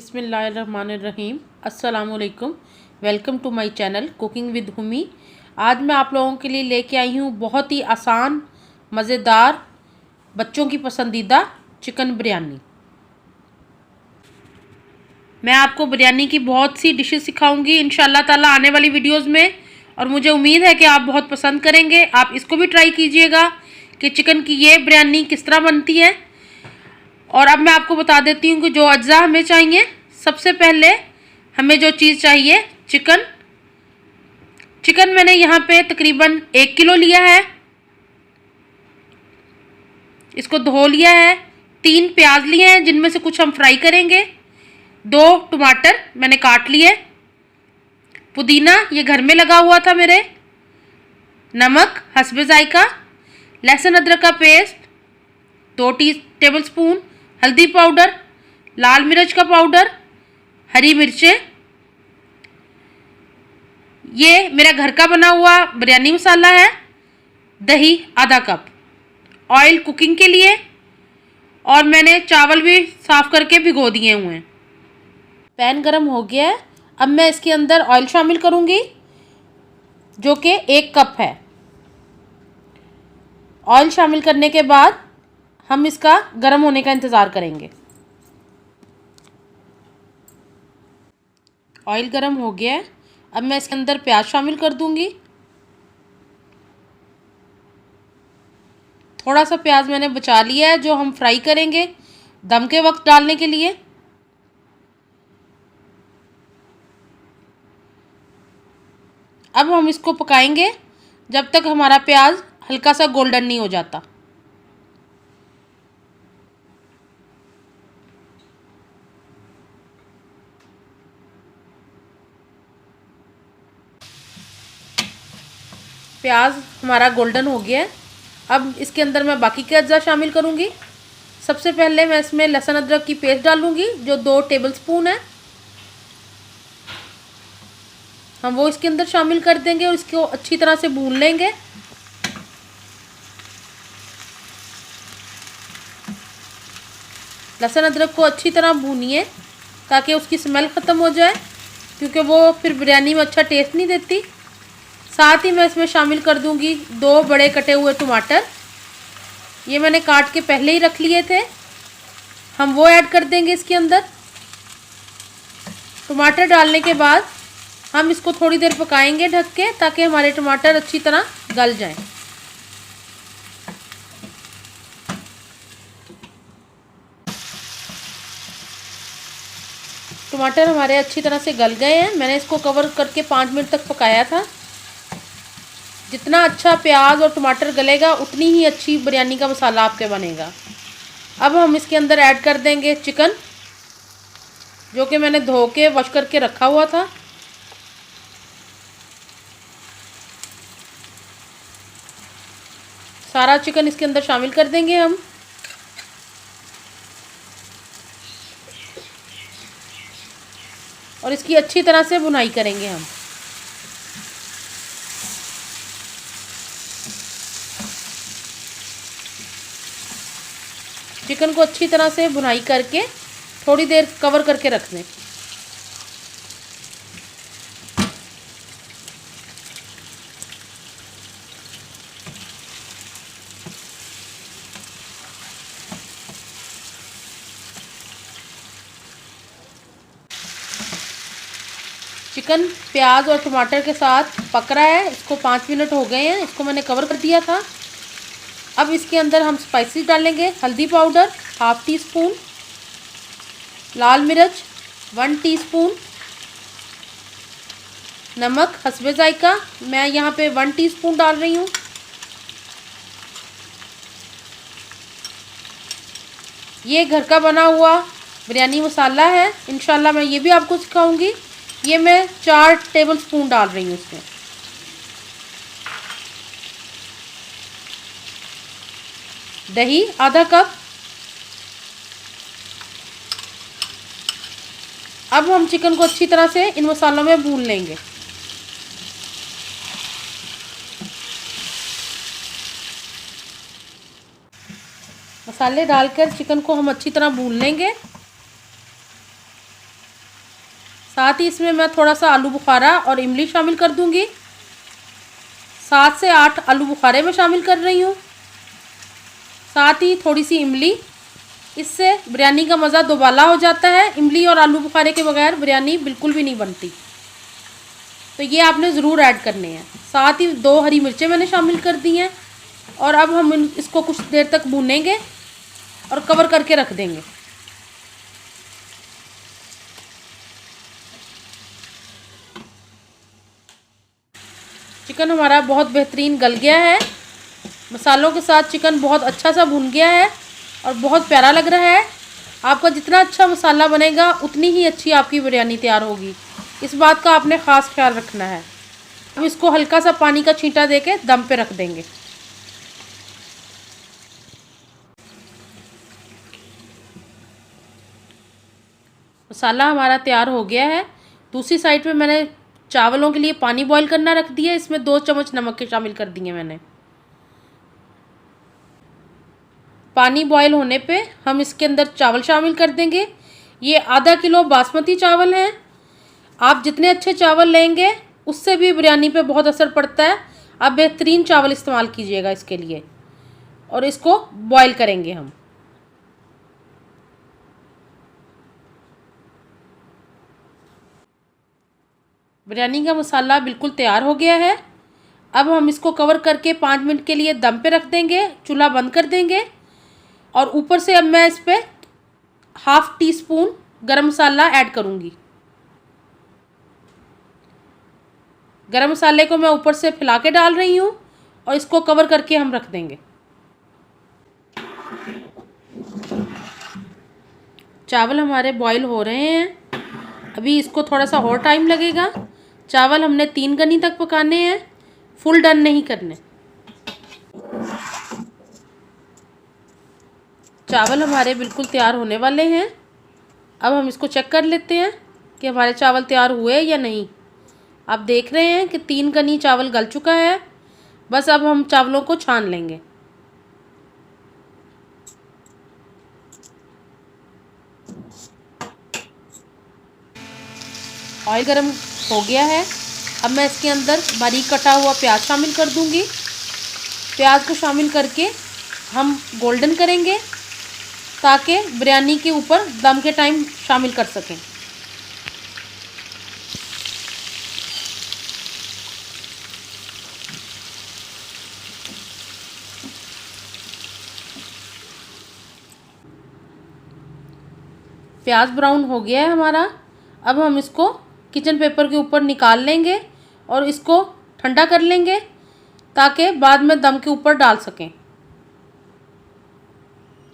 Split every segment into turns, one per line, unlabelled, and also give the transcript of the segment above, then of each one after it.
बिस्मिल्लाहिर्रहमानिर्रहीम। अस्सलामुअलैकुम। Welcome to my channel cooking with Humi. आज मैं आप लोगों के लिए लेके आई हूँ बहुत ही आसान, मज़ेदार, बच्चों की पसंदीदा चिकन बिरयानी। मैं आपको बिरयानी की बहुत सी डिशेस सिखाऊंगी इंशाल्लाह ताला आने वाली वीडियोस में, और मुझे उम्मीद है कि आप बहुत पसंद करेंगे। आप इसको भी ट्राई कीजिएगा कि चिकन की ये बिरयानी किस तरह बनती है। और अब मैं आपको बता देती हूँ कि जो अज्जा हमें चाहिए। सबसे पहले हमें जो चीज़ चाहिए, चिकन मैंने यहाँ पे तकरीबन 1 किलो लिया है। इसको धो लिया है। 3 प्याज लिए हैं जिनमें से कुछ हम फ्राई करेंगे। 2 टमाटर मैंने काट लिए। पुदीना ये घर में लगा हुआ था मेरे। नमक हस्बे जायका। लहसुन अदरक का पेस्ट 2 टेबल स्पून। हल्दी पाउडर, लाल मिर्च का पाउडर, हरी मिर्चें। ये मेरा घर का बना हुआ बिरयानी मसाला है। दही आधा कप। ऑयल कुकिंग के लिए, और मैंने चावल भी साफ़ करके भिगो दिए हुए हैं। पैन गरम हो गया है। अब मैं इसके अंदर ऑयल शामिल करूँगी जो कि 1 कप है। ऑयल शामिल करने के बाद हम इसका गर्म होने का इंतज़ार करेंगे। ऑयल गर्म हो गया है। अब मैं इसके अंदर प्याज शामिल कर दूंगी। थोड़ा सा प्याज मैंने बचा लिया है जो हम फ्राई करेंगे दम के वक्त डालने के लिए। अब हम इसको पकाएंगे जब तक हमारा प्याज हल्का सा गोल्डन नहीं हो जाता। प्याज हमारा गोल्डन हो गया है। अब इसके अंदर मैं बाकी के अज्जा शामिल करूंगी। सबसे पहले मैं इसमें लहसुन अदरक की पेस्ट डालूंगी जो 2 टेबल स्पून है। हम वो इसके अंदर शामिल कर देंगे और इसको अच्छी तरह से भून लेंगे। लहसुन अदरक को अच्छी तरह भूनिए ताकि उसकी स्मेल ख़त्म हो जाए, क्योंकि वो फिर बिरयानी में अच्छा टेस्ट नहीं देती। साथ ही मैं इसमें शामिल कर दूंगी 2 बड़े कटे हुए टमाटर। ये मैंने काट के पहले ही रख लिए थे। हम वो ऐड कर देंगे इसके अंदर। टमाटर डालने के बाद हम इसको थोड़ी देर पकाएंगे ढक के, ताकि हमारे टमाटर अच्छी तरह गल जाएं। टमाटर हमारे अच्छी तरह से गल गए हैं। मैंने इसको कवर करके 5 मिनट तक पकाया था। जितना अच्छा प्याज और टमाटर गलेगा उतनी ही अच्छी बिरयानी का मसाला आपके बनेगा। अब हम इसके अंदर ऐड कर देंगे चिकन, जो कि मैंने धो के वॉश करके रखा हुआ था। सारा चिकन इसके अंदर शामिल कर देंगे हम। और इसकी अच्छी तरह से भुनाई करेंगे हम। चिकन को अच्छी तरह से भुनाई करके थोड़ी देर कवर करके रख दें। चिकन प्याज और टमाटर के साथ पक रहा है। इसको 5 मिनट हो गए हैं। इसको मैंने कवर कर दिया था। अब इसके अंदर हम स्पाइसेस डालेंगे। हल्दी पाउडर ½ टीस्पून, लाल मिर्च 1 टीस्पून, नमक हस्बे जायका मैं यहाँ पे 1 टीस्पून डाल रही हूँ। ये घर का बना हुआ बिरयानी मसाला है। इंशाल्लाह मैं ये भी आपको सिखाऊंगी। ये मैं 4 टेबल स्पून डाल रही हूँ इसमें। दही आधा कप। अब हम चिकन को अच्छी तरह से इन मसालों में भून लेंगे। मसाले डालकर चिकन को हम अच्छी तरह भून लेंगे। साथ ही इसमें मैं थोड़ा सा आलू बुखारा और इमली शामिल कर दूंगी। 7 से 8 आलू बुखारे में शामिल कर रही हूँ, साथ ही थोड़ी सी इमली। इससे बिरयानी का मज़ा दोबाला हो जाता है। इमली और आलू बुखारे के बगैर बिरयानी बिल्कुल भी नहीं बनती, तो ये आपने ज़रूर ऐड करने हैं। साथ ही 2 हरी मिर्चें मैंने शामिल कर दी हैं और अब हम इसको कुछ देर तक भूनेंगे और कवर करके रख देंगे। चिकन हमारा बहुत बेहतरीन गल गया है, मसालों के साथ चिकन बहुत अच्छा सा भुन गया है और बहुत प्यारा लग रहा है। आपका जितना अच्छा मसाला बनेगा उतनी ही अच्छी आपकी बिरयानी तैयार होगी, इस बात का आपने ख़ास ख्याल रखना है। अब इसको हल्का सा पानी का छींटा देके दम पे रख देंगे। मसाला हमारा तैयार हो गया है। दूसरी साइड पे मैंने चावलों के लिए पानी बॉईल करना रख दिया है। इसमें 2 चम्मच नमक के शामिल कर दिए मैंने। पानी बॉईल होने पे हम इसके अंदर चावल शामिल कर देंगे। ये आधा किलो बासमती चावल हैं। आप जितने अच्छे चावल लेंगे उससे भी बिरयानी पे बहुत असर पड़ता है। आप बेहतरीन चावल इस्तेमाल कीजिएगा इसके लिए, और इसको बॉईल करेंगे हम। बिरयानी का मसाला बिल्कुल तैयार हो गया है। अब हम इसको कवर करके 5 मिनट के लिए दम पे रख देंगे, चूल्हा बंद कर देंगे। और ऊपर से अब मैं इस पर ½ टीस्पून गरम मसाला ऐड करूँगी। गरम मसाले को मैं ऊपर से फैला के डाल रही हूँ और इसको कवर करके हम रख देंगे। चावल हमारे बॉईल हो रहे हैं। अभी इसको थोड़ा सा और टाइम लगेगा। चावल हमने 3 गनी तक पकाने हैं, फुल डन नहीं करने। चावल हमारे बिल्कुल तैयार होने वाले हैं। अब हम इसको चेक कर लेते हैं कि हमारे चावल तैयार हुए या नहीं। आप देख रहे हैं कि 3 गनी चावल गल चुका है। बस अब हम चावलों को छान लेंगे। ऑयल गरम हो गया है। अब मैं इसके अंदर बारीक कटा हुआ प्याज शामिल कर दूंगी। प्याज को शामिल करके हम गोल्डन करेंगे ताकि बिरयानी के ऊपर दम के टाइम शामिल कर सकें। प्याज ब्राउन हो गया है हमारा। अब हम इसको किचन पेपर के ऊपर निकाल लेंगे और इसको ठंडा कर लेंगे ताकि बाद में दम के ऊपर डाल सकें।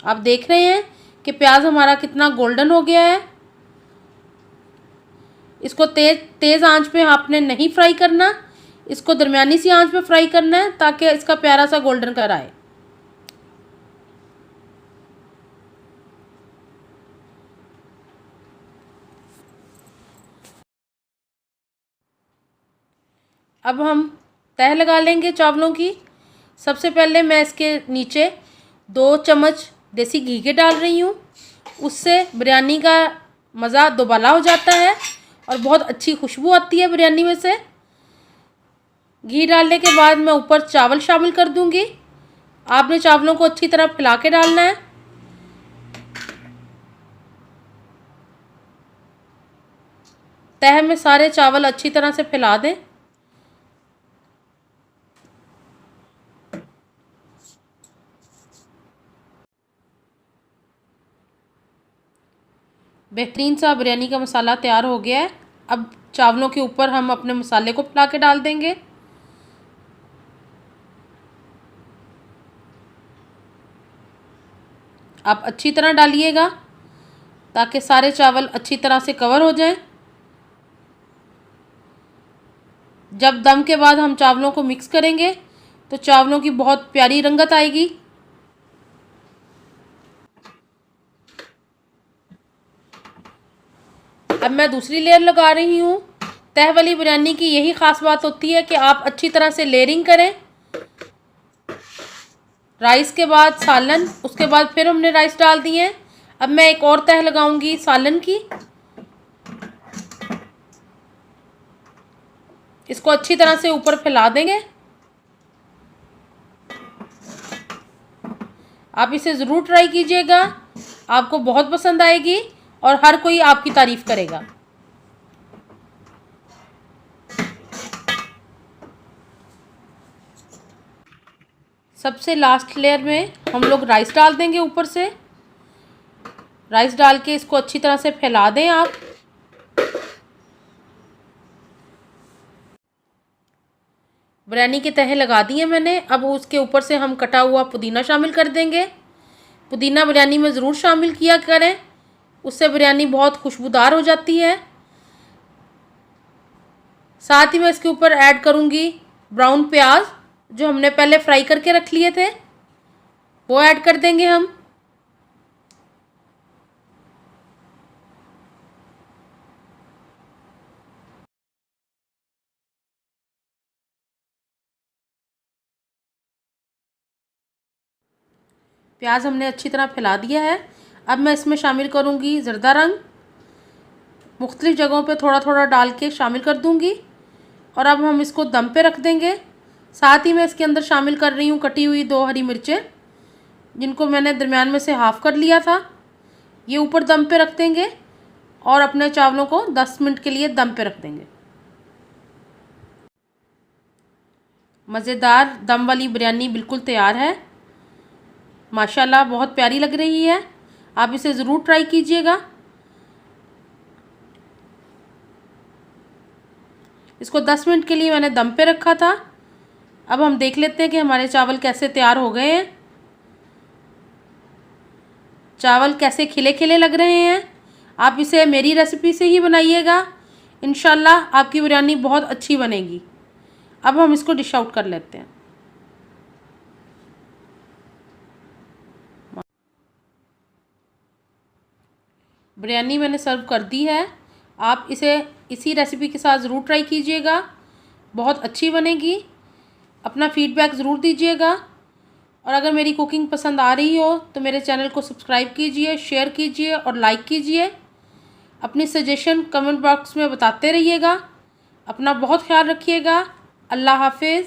आप देख रहे हैं कि प्याज हमारा कितना गोल्डन हो गया है। इसको तेज़ आंच पे आपने नहीं फ्राई करना, इसको दरमियानी सी आंच पे फ्राई करना है ताकि इसका प्यारा सा गोल्डन कलर आए। अब हम तह लगा लेंगे चावलों की। सबसे पहले मैं इसके नीचे 2 चम्मच देसी घी के डाल रही हूँ। उससे बिरयानी का मज़ा दोबाला हो जाता है और बहुत अच्छी खुशबू आती है बिरयानी में से। घी डालने के बाद मैं ऊपर चावल शामिल कर दूँगी। आपने चावलों को अच्छी तरह फैला के डालना है। तह में सारे चावल अच्छी तरह से फैला दें। बेहतरीन सा बिरयानी का मसाला तैयार हो गया है। अब चावलों के ऊपर हम अपने मसाले को फैला के डाल देंगे। आप अच्छी तरह डालिएगा ताकि सारे चावल अच्छी तरह से कवर हो जाएं। जब दम के बाद हम चावलों को मिक्स करेंगे तो चावलों की बहुत प्यारी रंगत आएगी। अब मैं दूसरी लेयर लगा रही हूँ। तह वाली बिरयानी की यही ख़ास बात होती है कि आप अच्छी तरह से लेयरिंग करें। राइस के बाद सालन, उसके बाद फिर हमने राइस डाल दिए हैं। अब मैं एक और तह लगाऊंगी सालन की। इसको अच्छी तरह से ऊपर फैला देंगे। आप इसे ज़रूर ट्राई कीजिएगा, आपको बहुत पसंद आएगी और हर कोई आपकी तारीफ़ करेगा। सबसे लास्ट लेयर में हम लोग राइस डाल देंगे ऊपर से। राइस डाल के इसको अच्छी तरह से फैला दें आप। बिरयानी के तहे लगा दिए मैंने। अब उसके ऊपर से हम कटा हुआ पुदीना शामिल कर देंगे। पुदीना बिरयानी में ज़रूर शामिल किया करें, उससे बिरयानी बहुत खुशबूदार हो जाती है। साथ ही मैं इसके ऊपर ऐड करूँगी ब्राउन प्याज, जो हमने पहले फ्राई करके रख लिए थे, वो ऐड कर देंगे हम। प्याज हमने अच्छी तरह फैला दिया है। अब मैं इसमें शामिल करूँगी ज़रदा रंग, मुख्तलिफ़ जगहों पे थोड़ा थोड़ा डाल के शामिल कर दूँगी। और अब हम इसको दम पे रख देंगे। साथ ही मैं इसके अंदर शामिल कर रही हूँ कटी हुई 2 हरी मिर्चें, जिनको मैंने दरमियान में से हाफ़ कर लिया था। ये ऊपर दम पे रख देंगे और अपने चावलों को 10 मिनट के लिए दम पे रख देंगे। मज़ेदार दम वाली बिरयानी बिल्कुल तैयार है। माशाल्लाह बहुत प्यारी लग रही है। आप इसे ज़रूर ट्राई कीजिएगा। इसको 10 मिनट के लिए मैंने दम पे रखा था। अब हम देख लेते हैं कि हमारे चावल कैसे तैयार हो गए हैं। चावल कैसे खिले खिले लग रहे हैं। आप इसे मेरी रेसिपी से ही बनाइएगा, इंशाल्लाह आपकी बिरयानी बहुत अच्छी बनेगी। अब हम इसको डिश आउट कर लेते हैं। बिरयानी मैंने सर्व कर दी है। आप इसे इसी रेसिपी के साथ ज़रूर ट्राई कीजिएगा, बहुत अच्छी बनेगी। अपना फ़ीडबैक ज़रूर दीजिएगा। और अगर मेरी कुकिंग पसंद आ रही हो तो मेरे चैनल को सब्सक्राइब कीजिए, शेयर कीजिए और लाइक कीजिए। अपनी सजेशन कमेंट बॉक्स में बताते रहिएगा। अपना बहुत ख्याल रखिएगा। अल्लाह हाफिज़।